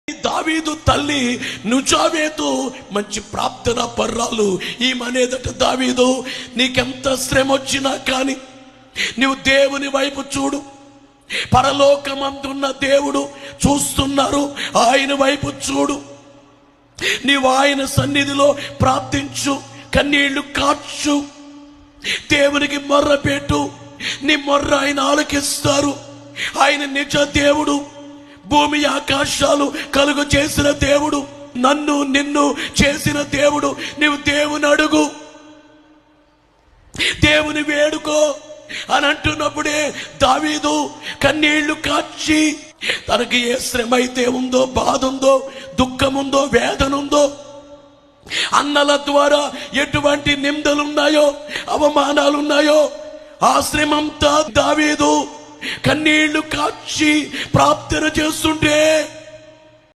దావీదు తల్లి నుజావేతు మంచి ప్రార్థన పర్రాలు. ఈమెనేదట, దావీదు నీకెంత శ్రమ వచ్చినా కానీ నువ్వు దేవుని వైపు చూడు, పరలోకమందున్న దేవుడు చూస్తున్నారు, ఆయన వైపు చూడు, నీవు ఆయన సన్నిధిలో ప్రార్థించు, కన్నీళ్లు కార్చు, దేవునికి మొర్ర పెట్టు, నీ మొర్ర ఆయన ఆలకిస్తారు. ఆయన నిజ దేవుడు, భూమి ఆకాశాలు కలుగు చేసిన దేవుడు, నన్ను నిన్ను చేసిన దేవుడు. నీవు దేవుని అడుగు, దేవుని వేడుకో అని అంటున్నప్పుడే దావీదు కన్నీళ్లు కార్చి, తనకి ఏ శ్రమ అయితే ఉందో, బాధ ఉందో, దుఃఖం ఉందో, వేదన ఉందో, అన్నల ద్వారా ఎటువంటి నిందలున్నాయో, అవమానాలున్నాయో, ఆ శ్రమంతా దావీదు కన్నీళ్లు కార్చి ప్రార్థన చేస్తుంటే